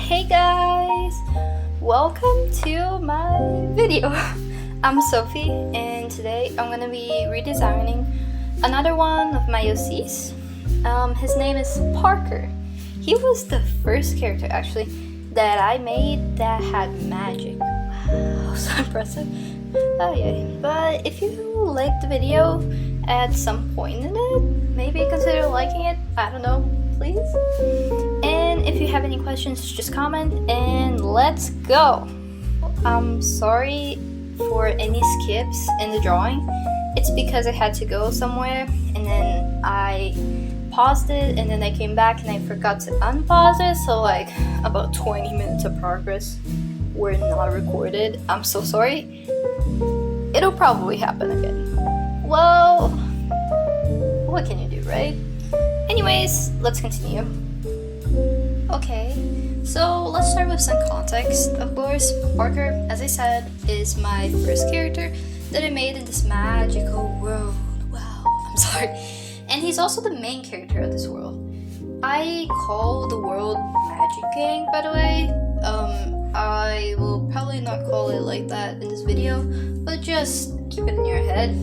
Hey guys! Welcome to my video. I'm Sophie and today I'm gonna be redesigning another one of my OCs. His name is Parker. He was the first character actually that I made that had magic. Wow, so impressive. Oh yeah. But if you liked the video at some point in it, maybe consider liking it. I don't know, please. And if you have any questions, just comment and let's go. I'm sorry for any skips in the drawing. It's because I had to go somewhere and then I paused it and then I came back and I forgot to unpause it, so like about 20 minutes of progress were not recorded. I'm so sorry. It'll probably happen again. Well, what can you do, right? Anyways, let's continue. Okay, so let's start with some context. Of course, Parker, as I said, is my first character that I made in this magical world. Wow, I'm sorry. And he's also the main character of this world. I call the world Magic Gang, by the way. I will probably not call it like that in this video, but just keep it in your head.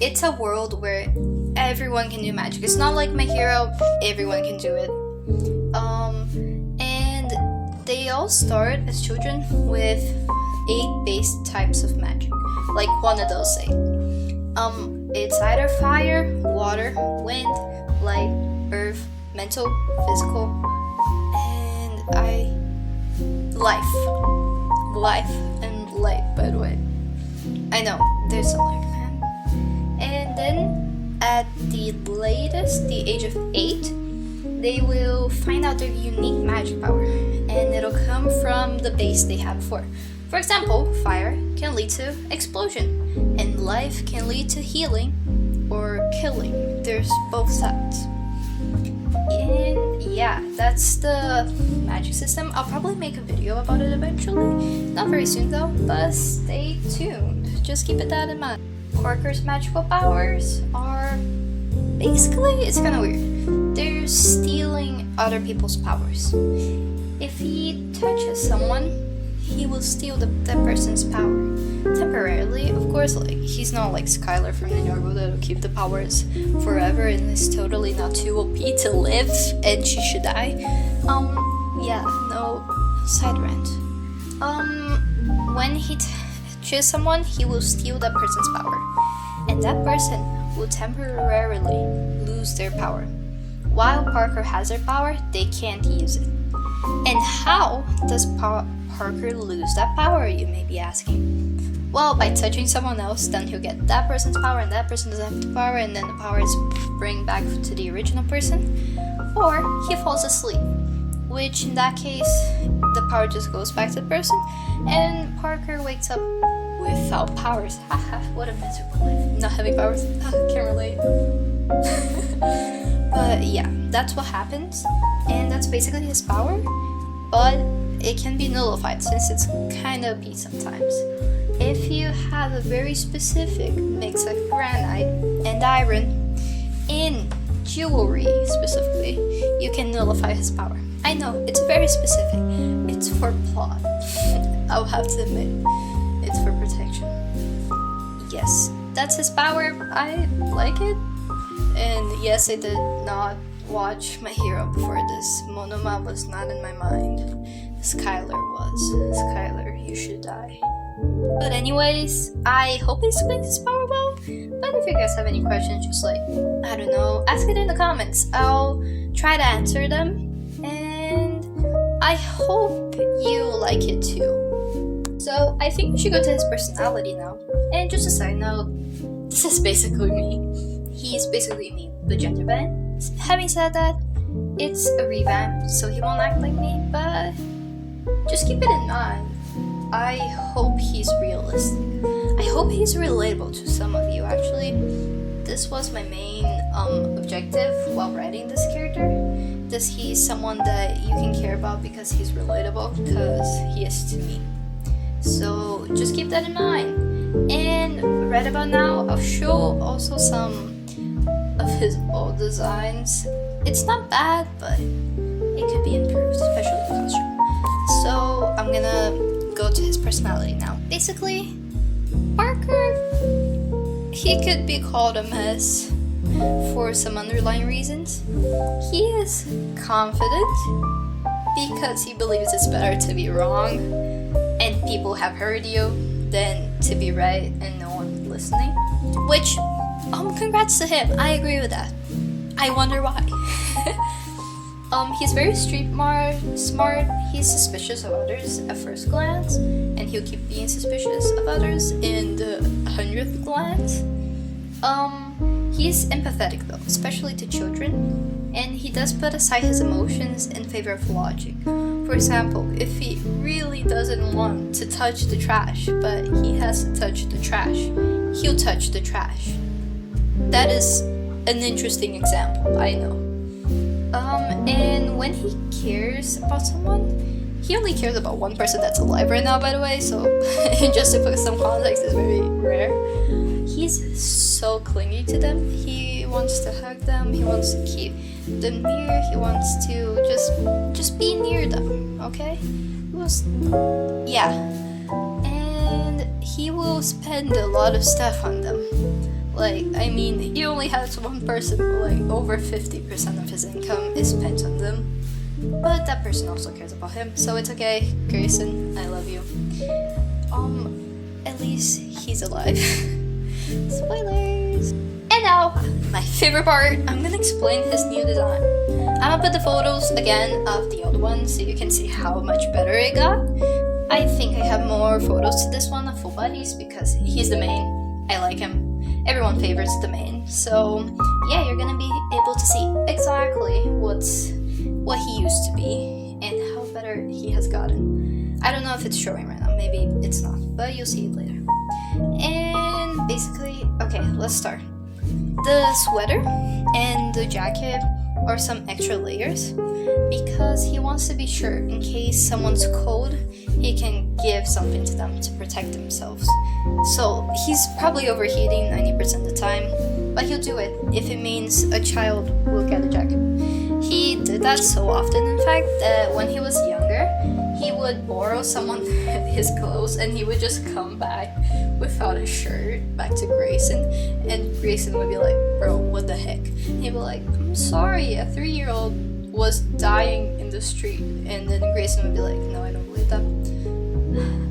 It's a world where everyone can do magic. It's not like My Hero, everyone can do it. And they all start as children with 8 base types of magic, like one of those 8. It's either fire, water, wind, light, earth, mental, physical, and life and light, by the way. I know, there's a lag, man. And then at the latest, the age of 8, they will find out their unique magic power, and it'll come from the base they had before. For example, fire can lead to explosion, and life can lead to healing or killing. There's both sides. And yeah, that's the magic system. I'll probably make a video about it eventually. Not very soon though, but stay tuned. Just keep that in mind. Parker's magical powers are basically, it's kind of weird. They're stealing other people's powers. If he touches someone, he will steal that person's power. Temporarily, of course, like he's not like Skylar from Ninjago that'll keep the powers forever and is totally not too OP to live and she should die. Yeah, no side rant. When he touches someone, he will steal that person's power. And that person will temporarily lose their power. While Parker has their power, they can't use it. And how does Parker lose that power, you may be asking? Well, by touching someone else, then he'll get that person's power and that person doesn't have the power, and then the power is bring back to the original person. Or he falls asleep, which in that case, the power just goes back to the person and Parker wakes up without powers. Haha, what a miserable life. Not having powers. Can't relate. But yeah, that's what happens, and that's basically his power, but it can be nullified since it's kind of OP sometimes. If you have a very specific mix of granite and iron in jewelry specifically, you can nullify his power. I know, it's very specific. It's for plot. I'll have to admit, it's for protection. Yes, that's his power. I like it. And yes, I did not watch My Hero before this. Monoma was not in my mind. Skylar was. Skylar, you should die. But anyways, I hope I explained his power well. But if you guys have any questions, just like, I don't know, ask it in the comments. I'll try to answer them. And I hope you like it too. So I think we should go to his personality now. And just a side note, this is basically me. He's basically me, the gender band. Having said that, it's a revamp, so he won't act like me, but just keep it in mind. I hope he's realistic. I hope he's relatable to some of you, actually. This was my main objective while writing this character. That he's someone that you can care about because he's relatable, because he is to me. So just keep that in mind. And right about now, I'll show also some of his old designs. It's not bad, but it could be improved, especially the costume. go to his personality now. Basically, Parker, he could be called a mess for some underlying reasons. He is confident because he believes it's better to be wrong and people have heard you than to be right and no one listening. Which, congrats to him. I agree with that. I wonder why. He's very smart. He's suspicious of others at first glance, and he'll keep being suspicious of others in the 100th glance. He's empathetic though, especially to children, and he does put aside his emotions in favor of logic. For example, if he really doesn't want to touch the trash, but he has to touch the trash, he'll touch the trash. That is an interesting example, I know. And when he cares about someone, he only cares about one person that's alive right now, by the way, so just to put some context, is very rare. He's so clingy to them. He wants to hug them, he wants to keep them near, he wants to just be near them, okay? And he will spend a lot of stuff on them. Like, I mean, he only has one person, but like over 50% of his income is spent on them. But that person also cares about him, so it's okay. Grayson, I love you. At least he's alive. Spoilers! And now, my favorite part, I'm gonna explain his new design. I'm gonna put the photos again of the old one so you can see how much better it got. I think I have more photos to this one of full bodies because he's the main. I like him. Everyone favors the main. So yeah, you're gonna be able to see exactly what he used to be and how better he has gotten. I don't know if it's showing right now, maybe it's not, but you'll see it later. And basically, okay, let's start. The sweater and the jacket are some extra layers because he wants to be sure in case someone's cold, he can give something to them to protect themselves. So he's probably overheating 90% of the time, but he'll do it if it means a child will get a jacket. He did that so often, in fact, that when he was younger, he would borrow someone his clothes and he would just come back without a shirt back to Grayson, and Grayson would be like, bro, what the heck? And he'd be like, I'm sorry, a 3-year-old was dying in the street. And then Grayson would be like, no, I don't believe that.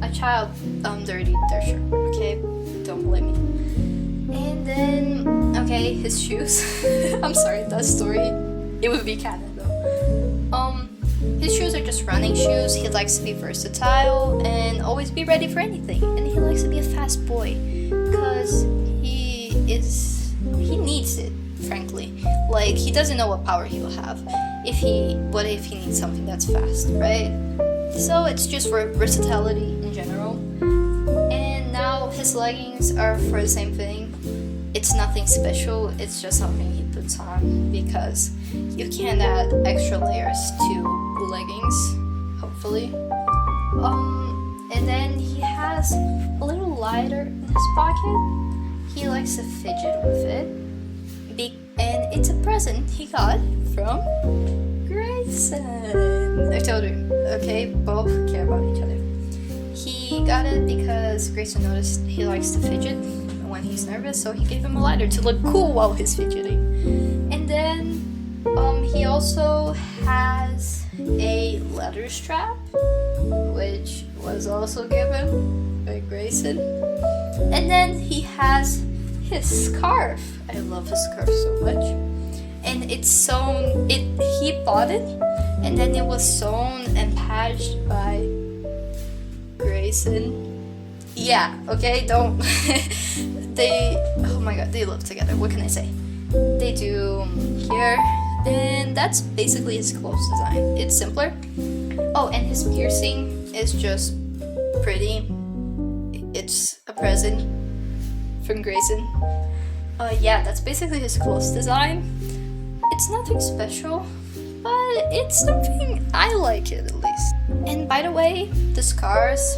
A child dirtied their shirt, okay? Don't blame me. And then, okay, his shoes. I'm sorry, that story, it would be canon though. His shoes are just running shoes. He likes to be versatile and always be ready for anything. And he likes to be a fast boy because he needs it, frankly. Like, he doesn't know what power he will have if he needs something that's fast, right? So it's just for versatility in general. And now his leggings are for the same thing. It's nothing special, it's just something he puts on because you can't add extra layers to leggings, hopefully. And then he has a little lighter in his pocket. He likes to fidget with it. And it's a present he got from Grayson. I told you, okay, both care about each other. He got it because Grayson noticed he likes to fidget when he's nervous, so he gave him a lighter to look cool while he's fidgeting. And then he also has a leather strap, which was also given by Grayson. And then he has his scarf. I love his scarf so much. And it's sewn, he bought it, and then it was sewn and patched by Grayson. Yeah, okay, don't. Oh my god, they live together. What can I say? They do here, and that's basically his clothes design. It's simpler. Oh, and his piercing is just pretty. It's a present from Grayson. Yeah, that's basically his clothes design. It's nothing special, but it's something I like it at least. And by the way, the scars,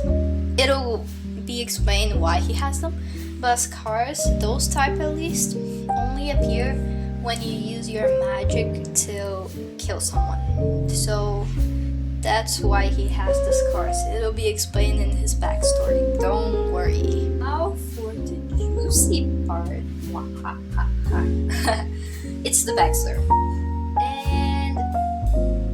it'll be explained why he has them, but scars, those type at least, only appear when you use your magic to kill someone. So That's why he has the scars. It'll be explained in his backstory. Don't worry. Now for the juicy part. It's the backstory. And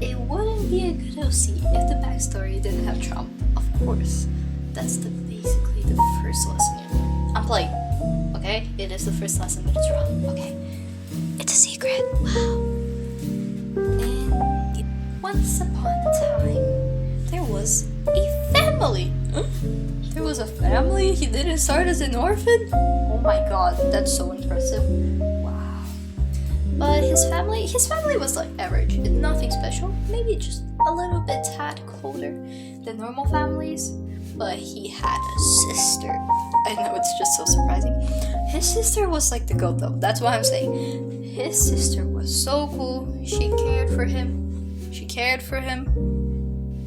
it wouldn't be a good OC if the backstory didn't have trauma. Of course. That's basically the first lesson you learn. I'm playing. Okay? It is the first lesson, but it's wrong. Okay? It's a secret. Wow. And once upon a time, there was a family. There was a family? He didn't start as an orphan? Oh my god, that's so impressive. Wow. But his family was like average. Nothing special. Maybe just a little bit tad colder than normal families. But he had a sister. I know, it's just so surprising. His sister was like the goat though. That's what I'm saying. His sister was so cool. She cared for him.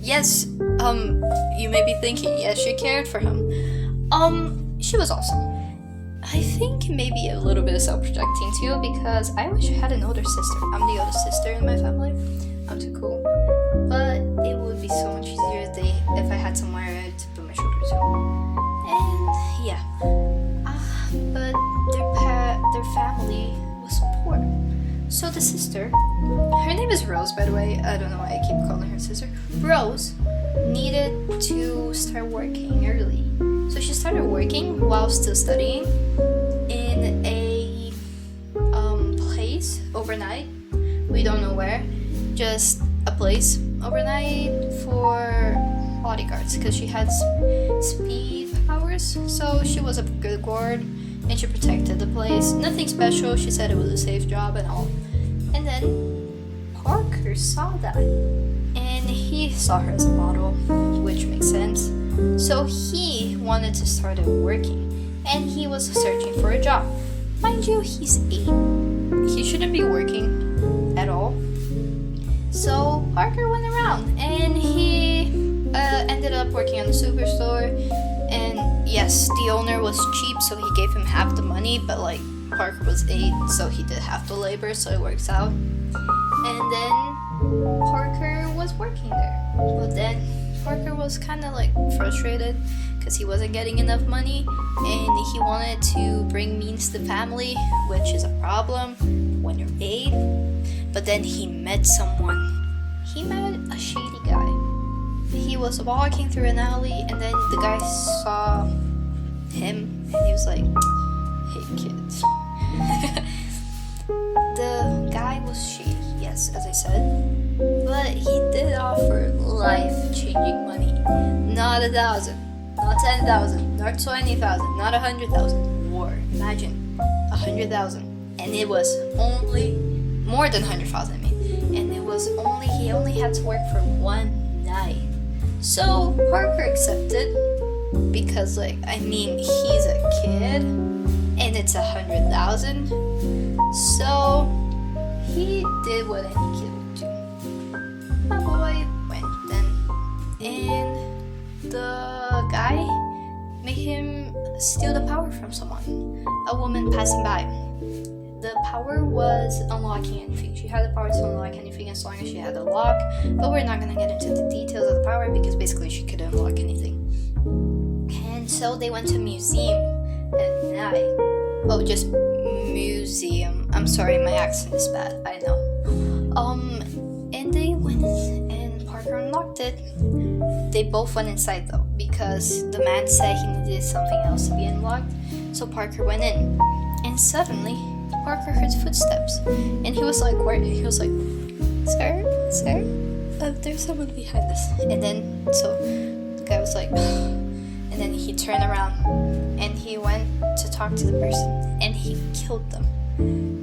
Yes, you may be thinking, yes, she cared for him. She was awesome. I think maybe a little bit of self-projecting too, because I wish I had an older sister. I'm the oldest sister in my family. I'm too cool. But it would be so much easier if I had somewhere to put my shoulder to. And yeah. But their family was poor. So the sister, her name is Rose, by the way. I don't know why I keep calling her sister. Rose needed to start working early. So she started working while still studying in a place overnight. We don't know where. Just a place overnight for bodyguards because she had speed powers. So she was a good guard and she protected the place. Nothing special. She said it was a safe job and all. And then Parker saw that. And he saw her as a model, which makes sense. So he wanted to start working. And he was searching for a job. Mind you, he's 8. He shouldn't be working at all. So Parker went around and he ended up working on the superstore. And yes, the owner was cheap, so he gave him half the money, but like Parker was 8, so he did half the labor, so it works out. And then Parker was working there. But then Parker was kind of like frustrated because he wasn't getting enough money and he wanted to bring means to the family, which is a problem when you're 8. But then he met someone. He met a shady guy. He was walking through an alley and then the guy saw him and he was like, "Hey kids." The guy was shady, yes, as I said. But he did offer life-changing money. Not 1,000, not 10,000, not 20,000, not 100,000. More. Imagine 100,000. And it was only more than 100,000, I mean. And it was he only had to work for one night. So Parker accepted because he's a kid and it's 100,000. So he did what any kid would do. My boy went then, and the guy made him steal the power from someone, a woman passing by. The power was unlocking anything. She had the power to unlock anything as long as she had a lock, but we're not going to get into the details of the power because basically she could unlock anything. And so they went to a museum at night. Oh, just museum. I'm sorry, my accent is bad, I know. And they went and Parker unlocked it. They both went inside though, because the man said he needed something else to be unlocked. So Parker went in, and suddenly Parker heard footsteps, and he was like, "Where?" He was like, "Sir, there's someone behind us." And then so the guy was like, and then he turned around and he went to talk to the person, and he killed them.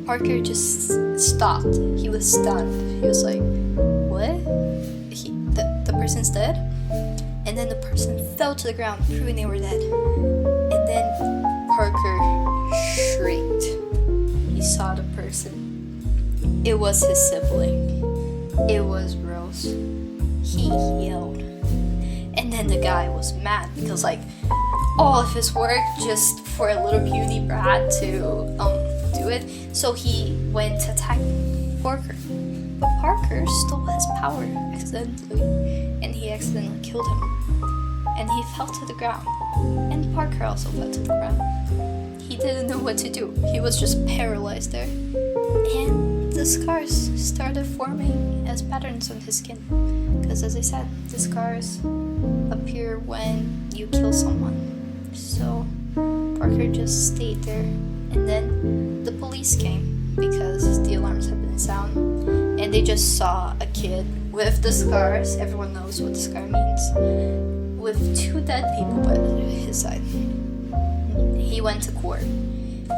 Parker just stopped. He was stunned. He was like, "What? The person's dead?" And then the person fell to the ground, proving they were dead. And then Parker shrieked. He saw the person. It was his sibling. It was Rose. He yelled. And then the guy was mad because all of his work just for a little puny brat to do it. So he went to attack Parker. But Parker stole his power accidentally. accidentally killed him. And he fell to the ground. And Parker also fell to the ground. He didn't know what to do. He was just paralyzed there. And the scars started forming as patterns on his skin. Because as I said, the scars appear when you kill someone. So Parker just stayed there. And then the police came because the alarms had been sound. And they just saw a kid with the scars. Everyone knows what the scar means. With 2 dead people by his side. He went to court.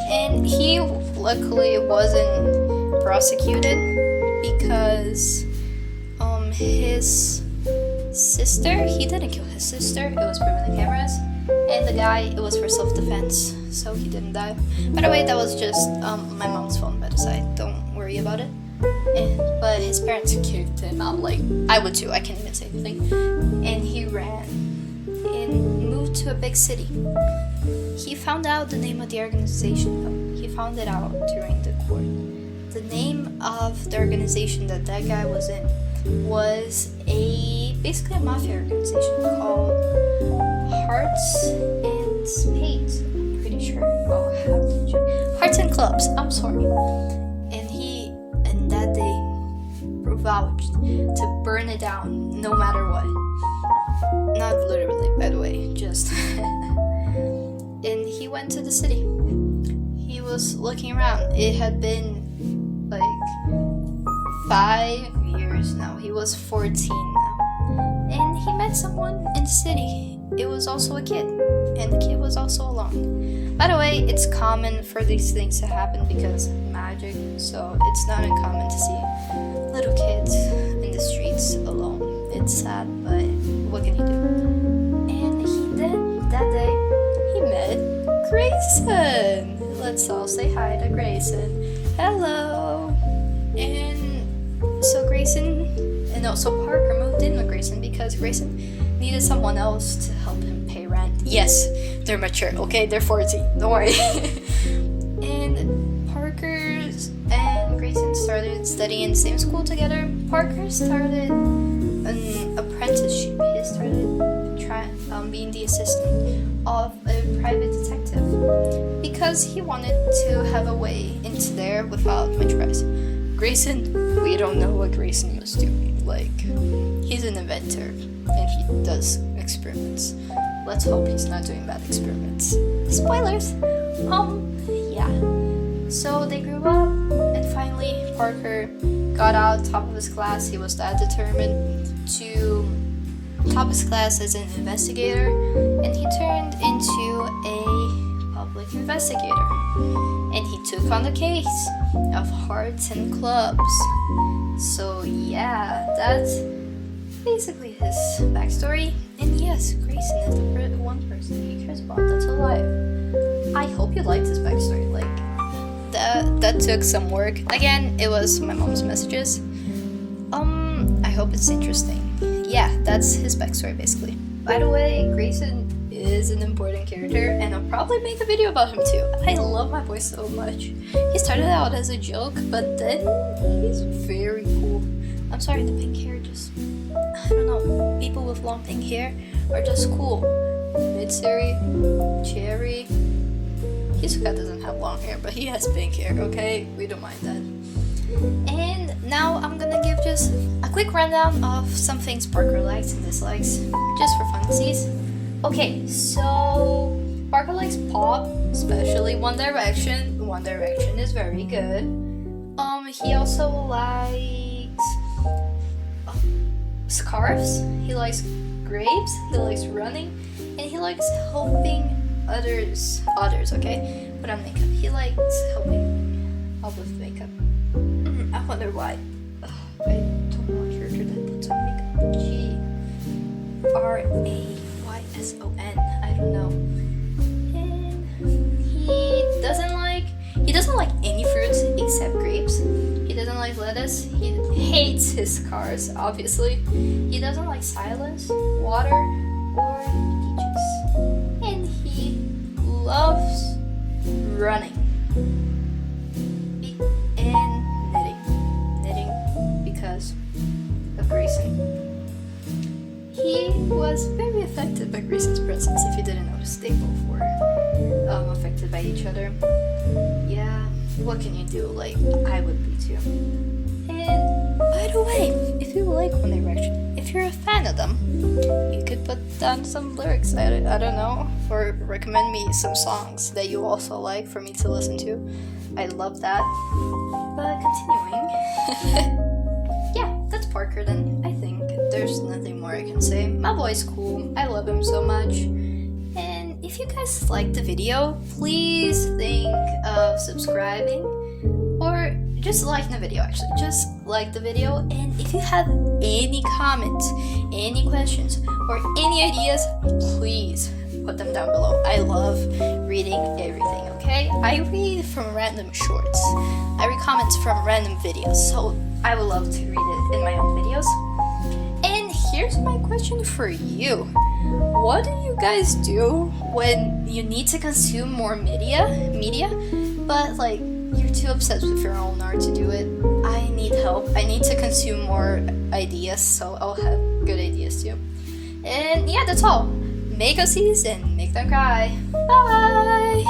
And he luckily wasn't prosecuted because his sister, he didn't kill his sister, it was proven in the cameras. And the guy, it was for self-defense, so he didn't die. By the way, that was just my mom's phone by the side, don't worry about it. But his parents kicked him out, like I would too, I can't even say anything. And he ran and moved to a big city. He found out the name of the organization though. He found it out during the court. The name of the organization that guy was in was basically a mafia organization called Hearts and Spades. I'm pretty sure. Oh, Hearts and Clubs. I'm sorry. And that day vouched to burn it down no matter what. Not literally, by the way. Just. And he went to the city. He was looking around. It had been like 5 years now. He was 14 now. And he met someone in the city. It was also a kid. And the kid was also alone. By the way, it's common for these things to happen because of magic. So it's not uncommon to see little kids in the streets alone. It's sad, but what can you do? And he did that day. He met Grayson. Let's all say hi to Grayson. Hello. And so Parker moved in with Grayson because Grayson needed someone else to help him pay rent. Yes, they're mature, okay? They're 14, don't worry. And Parker and Grayson started studying in the same school together. Parker started an apprenticeship. He started being the assistant of a private detective because he wanted to have a way into there without much price. Grayson, we don't know what Grayson was doing. Like, he's an inventor and he does experiments. Let's hope he's not doing bad experiments. Spoilers! Yeah. So they grew up and finally Parker got out top of his class. He was that determined to top his class as an investigator, and he turned into a public investigator. And he took on the case of Hearts and Clubs. So yeah, that's basically his backstory. And yes, Grayson is the one person he cares about that's alive. I hope you liked his backstory. Like, that took some work. Again, it was my mom's messages. I hope it's interesting. Yeah, that's his backstory basically. By the way, Grayson is an important character and I'll probably make a video about him too. I love my boy so much. He started out as a joke, but then he's very cool. I'm sorry, the pink hair just, I don't know, people with long pink hair are just cool. Mitsuri, Cherry, Hisoka doesn't have long hair, but he has pink hair, okay? We don't mind that. And now I'm gonna give just a quick rundown of some things Parker likes and dislikes, just for funsies. Okay, so Parker likes pop, especially One Direction. One Direction is very good. He also likes scarves. He likes grapes. He likes running, and he likes helping others. Okay, put on makeup. He likes helping out with makeup. I wonder why. I don't know a character that puts on makeup. Grason. I don't know. And he doesn't like any fruits except grapes. He doesn't like lettuce. He hates his cars, obviously. He doesn't like silence, water, or beaches. And he loves running. And knitting because of Grayson. he was very affected by Grace's presence. If you didn't notice, they both were affected by each other. Yeah, what can you do? Like, I would be too. And by the way, if you like One Direction, if you're a fan of them, you could put down some lyrics, I don't know, or recommend me some songs that you also like for me to listen to. I love that. But continuing, yeah, that's Parker then. I think there's nothing more I can say. My boy's cool, I love him so much. And if you guys liked the video, please think of subscribing, or just liking the video actually. Just like the video, and if you have any comments, any questions, or any ideas, please put them down below. I love reading everything, okay? I read from random shorts. I read comments from random videos, so I would love to read it in my own videos. And here's my question for you. What do you guys do when you need to consume more media, but like you're too obsessed with your own art to do it? I need help. I need to consume more ideas, so I'll have good ideas too. And yeah, that's all. Make us seize and make them cry. Bye!